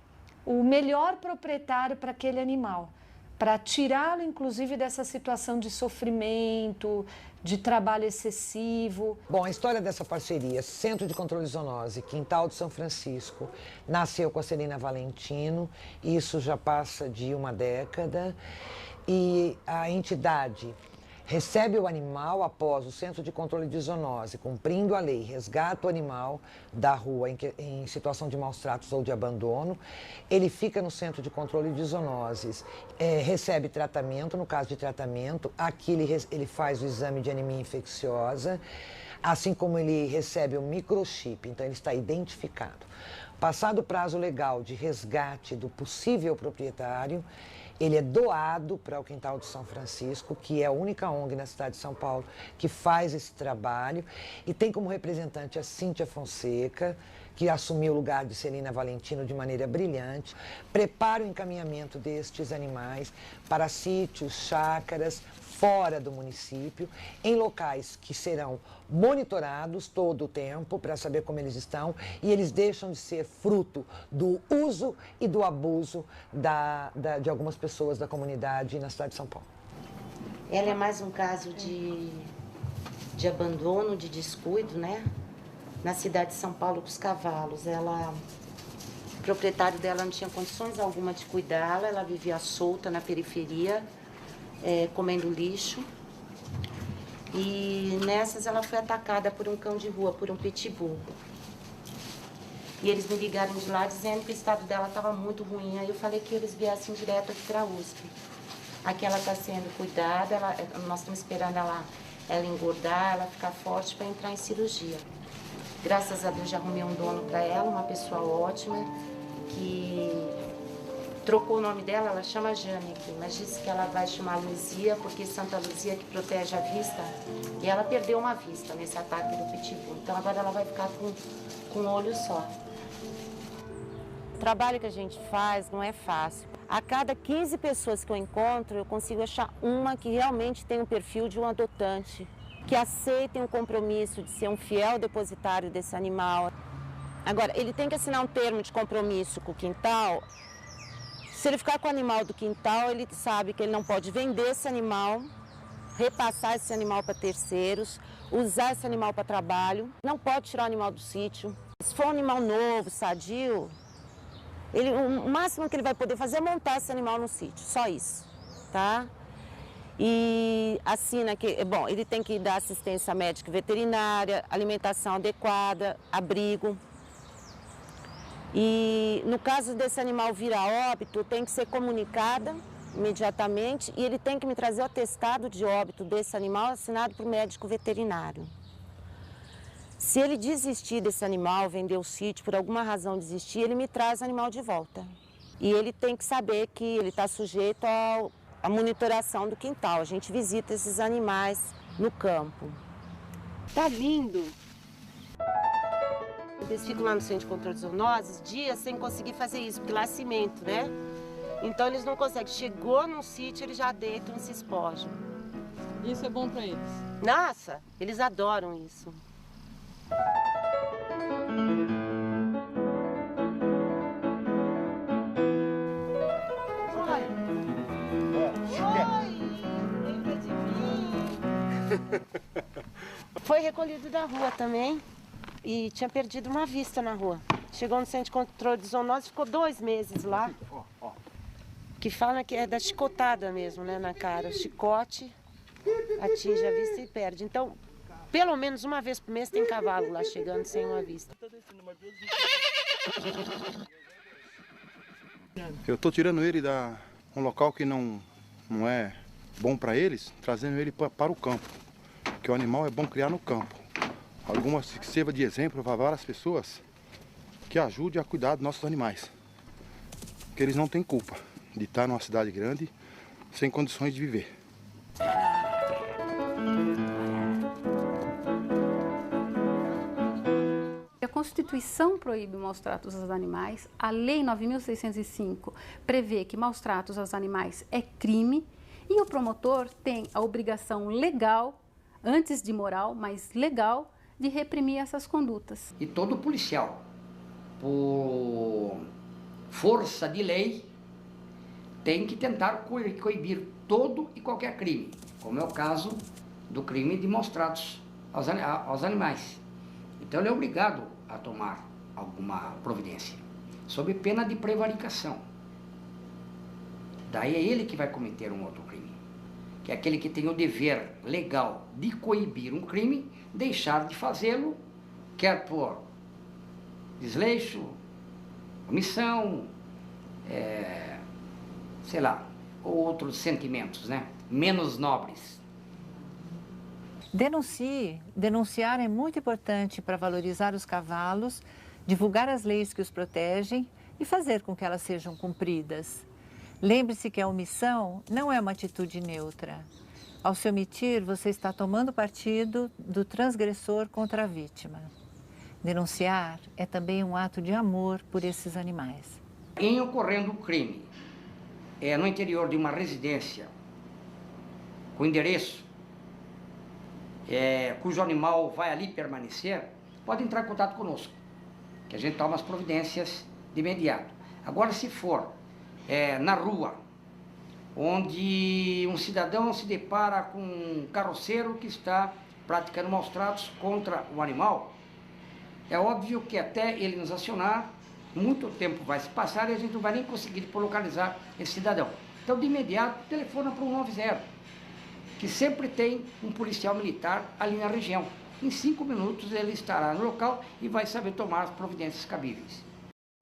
Speaker 18: o melhor proprietário para aquele animal, para tirá-lo, inclusive, dessa situação de sofrimento, de trabalho excessivo.
Speaker 19: Bom, a história dessa parceria, Centro de Controle de Zoonose, Quintal de São Francisco, nasceu com a Celina Valentino, isso já passa de uma década, e a entidade recebe o animal após o Centro de Controle de Zoonose, cumprindo a lei, resgata o animal da rua em situação de maus tratos ou de abandono. Ele fica no Centro de Controle de Zoonoses, recebe tratamento. No caso de tratamento, aqui ele faz o exame de anemia infecciosa, assim como ele recebe o microchip, então ele está identificado. Passado o prazo legal de resgate do possível proprietário, ele é doado para o Quintal de São Francisco, que é a única ONG na cidade de São Paulo que faz esse trabalho, e tem como representante a Cíntia Fonseca, que assumiu o lugar de Celina Valentino de maneira brilhante, prepara o encaminhamento destes animais para sítios, chácaras, fora do município, em locais que serão monitorados todo o tempo para saber como eles estão, e eles deixam de ser fruto do uso e do abuso de algumas pessoas da comunidade na cidade de São Paulo.
Speaker 7: Ela é mais um caso de abandono, de descuido, né? Na cidade de São Paulo com os cavalos. O proprietário dela não tinha condições alguma de cuidá-la, ela vivia solta na periferia, comendo lixo. E nessas ela foi atacada por um cão de rua, por um pitbull. E eles me ligaram de lá dizendo que o estado dela estava muito ruim. Aí eu falei que eles viessem direto aqui para a USP. Aqui ela está sendo cuidada, nós estamos esperando ela engordar, ela ficar forte para entrar em cirurgia. Graças a Deus já arrumei um dono para ela, uma pessoa ótima, que trocou o nome dela, ela chama Jane aqui, mas disse que ela vai chamar Luzia, porque Santa Luzia que protege a vista, e ela perdeu uma vista nesse ataque do pitbull. Então agora ela vai ficar com um olho só. O trabalho que a gente faz não é fácil. A cada 15 pessoas que eu encontro, eu consigo achar uma que realmente tem o perfil de um adotante, que aceitem o compromisso de ser um fiel depositário desse animal. Agora, ele tem que assinar um termo de compromisso com o quintal. Se ele ficar com o animal do quintal, ele sabe que ele não pode vender esse animal, repassar esse animal para terceiros, usar esse animal para trabalho, não pode tirar o animal do sítio. Se for um animal novo, sadio, o máximo que ele vai poder fazer é montar esse animal no sítio, só isso, tá? E assina que, bom, ele tem que dar assistência médica e veterinária, alimentação adequada, abrigo. E no caso desse animal vir a óbito, tem que ser comunicada imediatamente e ele tem que me trazer o atestado de óbito desse animal assinado por médico veterinário. Se ele desistir desse animal, vender o sítio, por alguma razão desistir, ele me traz o animal de volta. E ele tem que saber que ele está sujeito à monitoração do quintal. A gente visita esses animais no campo. Tá lindo! Eles ficam lá no centro de controle de zoonoses dias sem conseguir fazer isso, porque lá é cimento, né? Então eles não conseguem. Chegou num sítio, eles já deitam e se espojam.
Speaker 15: Isso é bom para eles?
Speaker 7: Nossa, eles adoram isso. Foi recolhido da rua também e tinha perdido uma vista na rua. Chegou no centro de controle de zoonose, ficou 2 meses lá. Que fala que é da chicotada mesmo, né, na cara. O chicote atinge a vista e perde. Então, pelo menos uma vez por mês tem cavalo lá chegando sem uma vista.
Speaker 5: Eu estou tirando ele da um local que não é bom para eles, trazendo ele para o campo. Porque o animal é bom criar no campo. Algumas que sirva de exemplo para várias pessoas que ajudem a cuidar dos nossos animais. Porque eles não têm culpa de estar numa cidade grande sem condições de viver.
Speaker 11: A Constituição proíbe maus tratos aos animais, a Lei 9.605 prevê que maus tratos aos animais é crime e o promotor tem a obrigação legal, antes de moral, mas legal, de reprimir essas condutas.
Speaker 20: E todo policial, por força de lei, tem que tentar coibir todo e qualquer crime, como é o caso do crime de maus tratos aos animais. Então ele é obrigado a tomar alguma providência, sob pena de prevaricação. Daí é ele que vai cometer um outro crime, que é aquele que tem o dever legal de coibir um crime, deixar de fazê-lo, quer por desleixo, omissão, sei lá, ou outros sentimentos, né, menos nobres.
Speaker 4: Denuncie. Denunciar é muito importante para valorizar os cavalos, divulgar as leis que os protegem e fazer com que elas sejam cumpridas. Lembre-se que a omissão não é uma atitude neutra. Ao se omitir, você está tomando partido do transgressor contra a vítima. Denunciar é também um ato de amor por esses animais.
Speaker 20: Em ocorrendo um crime no interior de uma residência com endereço, cujo animal vai ali permanecer, pode entrar em contato conosco, que a gente toma as providências de imediato. Agora, se for na rua, onde um cidadão se depara com um carroceiro que está praticando maus tratos contra o animal, é óbvio que até ele nos acionar, muito tempo vai se passar e a gente não vai nem conseguir localizar esse cidadão. Então, de imediato, telefona para o 190, que sempre tem um policial militar ali na região. Em 5 minutos ele estará no local e vai saber tomar as providências cabíveis.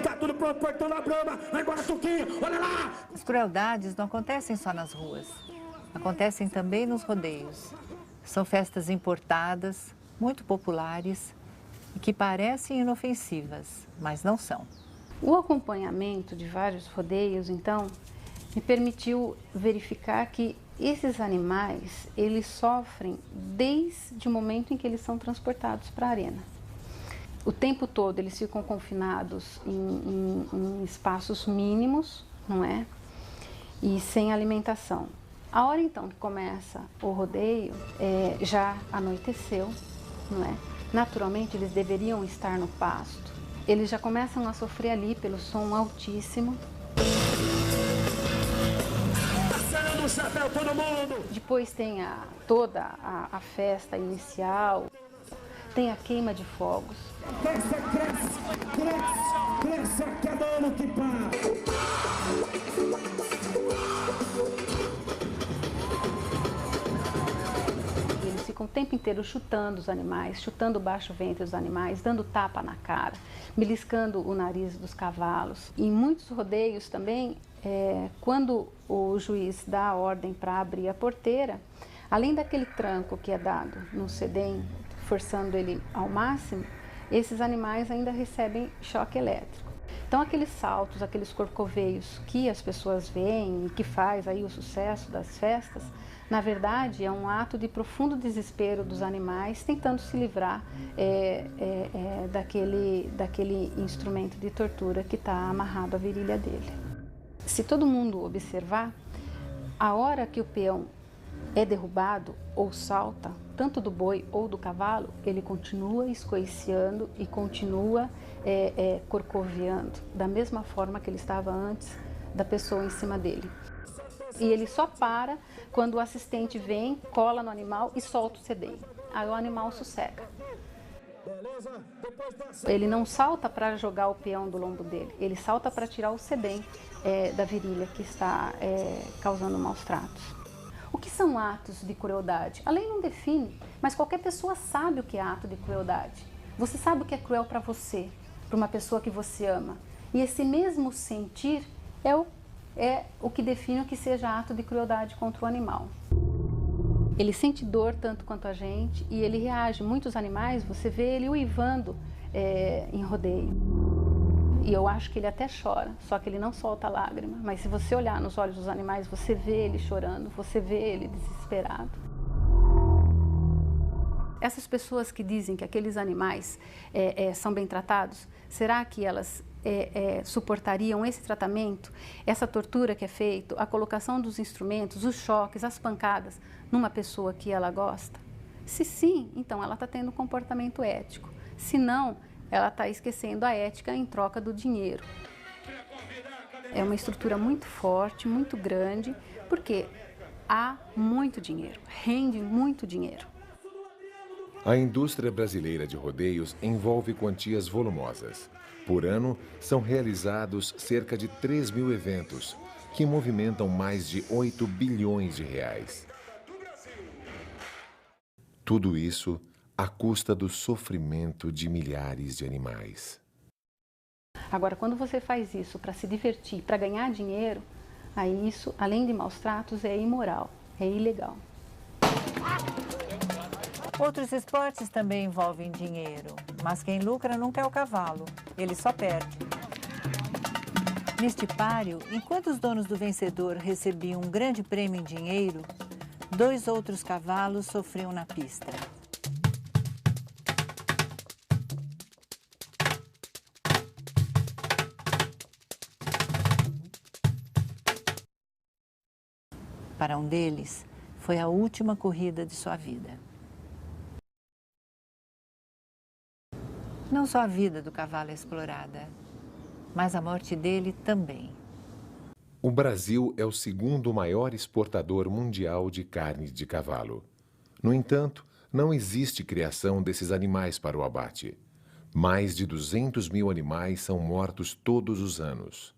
Speaker 21: Tá tudo pronto, portão da Brama, vai embora, Suquinho, olha lá!
Speaker 4: As crueldades não acontecem só nas ruas, acontecem também nos rodeios. São festas importadas, muito populares e que parecem inofensivas, mas não são.
Speaker 11: O acompanhamento de vários rodeios, então, me permitiu verificar que esses animais, eles sofrem desde o momento em que eles são transportados para a arena. O tempo todo eles ficam confinados em espaços mínimos, não é? E sem alimentação. A hora então que começa o rodeio, já anoiteceu, não é? Naturalmente eles deveriam estar no pasto. Eles já começam a sofrer ali pelo som altíssimo.
Speaker 21: Passando o chapéu todo mundo!
Speaker 11: Depois tem toda a festa inicial, tem a queima de fogos.
Speaker 21: Cresce, que é dono que pá!
Speaker 11: Eles ficam o tempo inteiro chutando os animais, chutando o baixo ventre dos animais, dando tapa na cara, beliscando o nariz dos cavalos. Em muitos rodeios também, quando o juiz dá a ordem para abrir a porteira, além daquele tranco que é dado no sedem, forçando ele ao máximo, esses animais ainda recebem choque elétrico. Então aqueles saltos, aqueles corcoveios que as pessoas veem e que faz aí o sucesso das festas, na verdade é um ato de profundo desespero dos animais tentando se livrar daquele instrumento de tortura que está amarrado à virilha dele. Se todo mundo observar, a hora que o peão é derrubado ou salta, tanto do boi ou do cavalo, ele continua escoiciando e continua corcoveando, da mesma forma que ele estava antes da pessoa em cima dele. E ele só para quando o assistente vem, cola no animal e solta o sedem. Aí o animal sossega. Ele não salta para jogar o peão do lombo dele, ele salta para tirar o sedem da virilha que está causando maus tratos. O que são atos de crueldade? A lei não define, mas qualquer pessoa sabe o que é ato de crueldade. Você sabe o que é cruel para você, para uma pessoa que você ama. E esse mesmo sentir é o que define o que seja ato de crueldade contra o animal. Ele sente dor tanto quanto a gente e ele reage. Muitos animais, você vê ele uivando em rodeio. E eu acho que ele até chora, só que ele não solta lágrima. Mas se você olhar nos olhos dos animais, você vê ele chorando, você vê ele desesperado. Essas pessoas que dizem que aqueles animais são bem tratados, será que elas suportariam esse tratamento, essa tortura que é feita, a colocação dos instrumentos, os choques, as pancadas, numa pessoa que ela gosta? Se sim, então ela está tendo um comportamento ético. Se não, ela está esquecendo a ética em troca do dinheiro. É uma estrutura muito forte, muito grande, porque há muito dinheiro, rende muito dinheiro.
Speaker 1: A indústria brasileira de rodeios envolve quantias volumosas. Por ano, são realizados cerca de 3.000 eventos, que movimentam mais de 8 bilhões de reais. Tudo isso à custa do sofrimento de milhares de animais.
Speaker 11: Agora, quando você faz isso para se divertir, para ganhar dinheiro, aí isso, além de maus tratos, é imoral, é ilegal.
Speaker 4: Outros esportes também envolvem dinheiro, mas quem lucra nunca é o cavalo, ele só perde. Neste páreo, enquanto os donos do vencedor recebiam um grande prêmio em dinheiro, 2 outros cavalos sofriam na pista. para um deles, foi a última corrida de sua vida. Não só a vida do cavalo é explorada, mas a morte dele também.
Speaker 1: O Brasil é o segundo maior exportador mundial de carne de cavalo. No entanto, não existe criação desses animais para o abate. Mais de 200 mil animais são mortos todos os anos.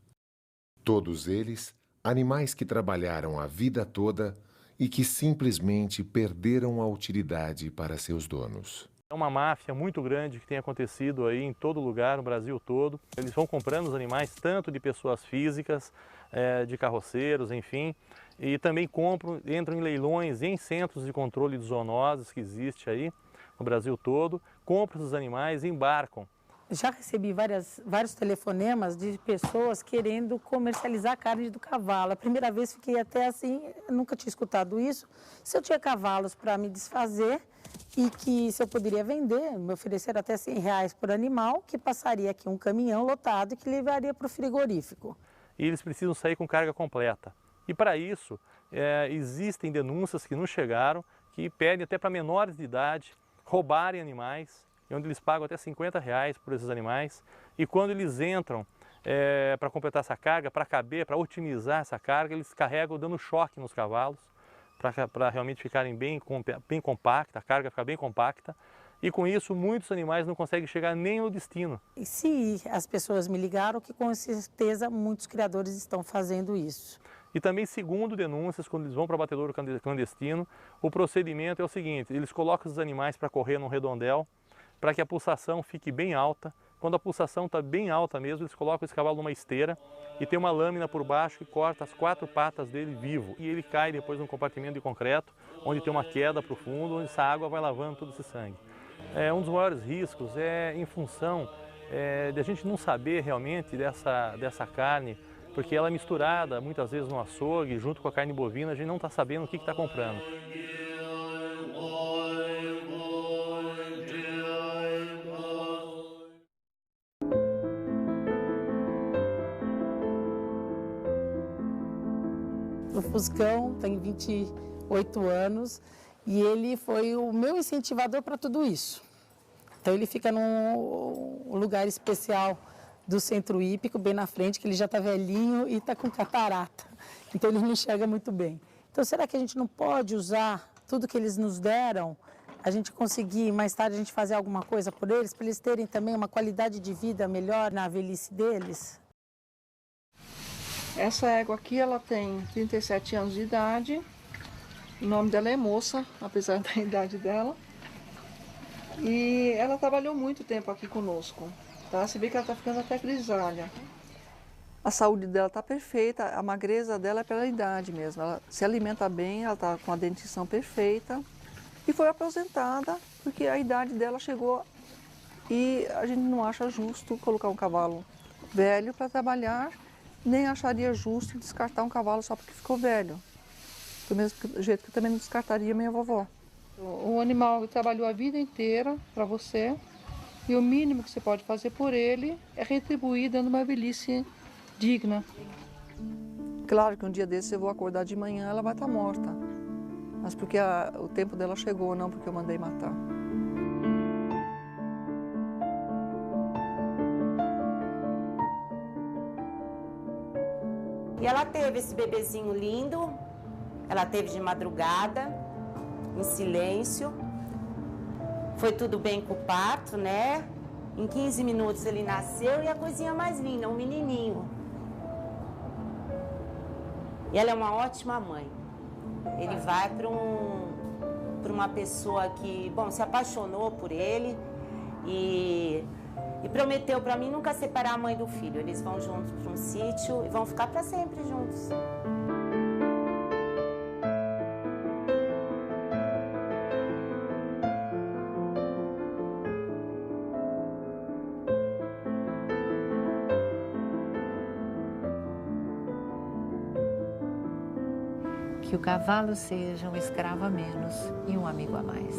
Speaker 1: Todos eles, animais que trabalharam a vida toda e que simplesmente perderam a utilidade para seus donos.
Speaker 6: É uma máfia muito grande que tem acontecido aí em todo lugar, no Brasil todo. Eles vão comprando os animais tanto de pessoas físicas, de carroceiros, enfim, e também entram em leilões em centros de controle de zoonoses que existe aí no Brasil todo, compram os animais e embarcam.
Speaker 22: Já recebi vários telefonemas de pessoas querendo comercializar a carne do cavalo. A primeira vez fiquei até assim, nunca tinha escutado isso. Se eu tinha cavalos para me desfazer e que se eu poderia vender, me ofereceram até R$100 por animal, que passaria aqui um caminhão lotado e que levaria para o frigorífico.
Speaker 6: E eles precisam sair com carga completa. E para isso, existem denúncias que nos chegaram que pedem até para menores de idade roubarem animais, onde eles pagam até R$50 por esses animais. E quando eles entram para completar essa carga, para caber, para otimizar essa carga, eles carregam dando choque nos cavalos, para realmente ficarem bem compacta, a carga ficar bem compacta. E com isso, muitos animais não conseguem chegar nem no destino.
Speaker 22: E se as pessoas me ligaram, que com certeza muitos criadores estão fazendo isso.
Speaker 6: E também, segundo denúncias, quando eles vão para o abatedouro clandestino, o procedimento é o seguinte: eles colocam os animais para correr num redondel, para que a pulsação fique bem alta. Quando a pulsação está bem alta mesmo, eles colocam esse cavalo numa esteira e tem uma lâmina por baixo que corta as 4 patas dele vivo. E ele cai depois num compartimento de concreto, onde tem uma queda para o fundo, onde essa água vai lavando todo esse sangue. Um dos maiores riscos é em função de a gente não saber realmente dessa carne, porque ela é misturada muitas vezes no açougue, junto com a carne bovina, a gente não está sabendo o que está comprando.
Speaker 22: O Fuscão tem 28 anos e ele foi o meu incentivador para tudo isso. Então ele fica num lugar especial do centro hípico, bem na frente, que ele já está velhinho e está com catarata. Então ele não enxerga muito bem. Então será que a gente não pode usar tudo que eles nos deram, a gente conseguir mais tarde a gente fazer alguma coisa por eles, para eles terem também uma qualidade de vida melhor na velhice deles?
Speaker 3: Essa égua aqui, ela tem 37 anos de idade. O nome dela é Moça, apesar da idade dela. E ela trabalhou muito tempo aqui conosco, tá? Você vê que ela está ficando até grisalha. A saúde dela está perfeita, a magreza dela é pela idade mesmo. Ela se alimenta bem, ela está com a dentição perfeita. E foi aposentada porque a idade dela chegou e a gente não acha justo colocar um cavalo velho para trabalhar, nem acharia justo descartar um cavalo só porque ficou velho. Do mesmo jeito que eu também não descartaria minha vovó. O animal trabalhou a vida inteira para você e o mínimo que você pode fazer por ele é retribuir dando uma velhice digna. Claro que um dia desse eu vou acordar de manhã, ela vai estar morta. Mas porque o tempo dela chegou, não porque eu mandei matar.
Speaker 7: E ela teve esse bebezinho lindo, ela teve de madrugada, em silêncio. Foi tudo bem com o parto, né? Em 15 minutos ele nasceu e a coisinha mais linda, um menininho. E ela é uma ótima mãe. Ele vai para uma pessoa que, bom, se apaixonou por ele e prometeu para mim nunca separar a mãe do filho. Eles vão juntos para um sítio e vão ficar para sempre juntos.
Speaker 4: Que o cavalo seja um escravo a menos e um amigo a mais.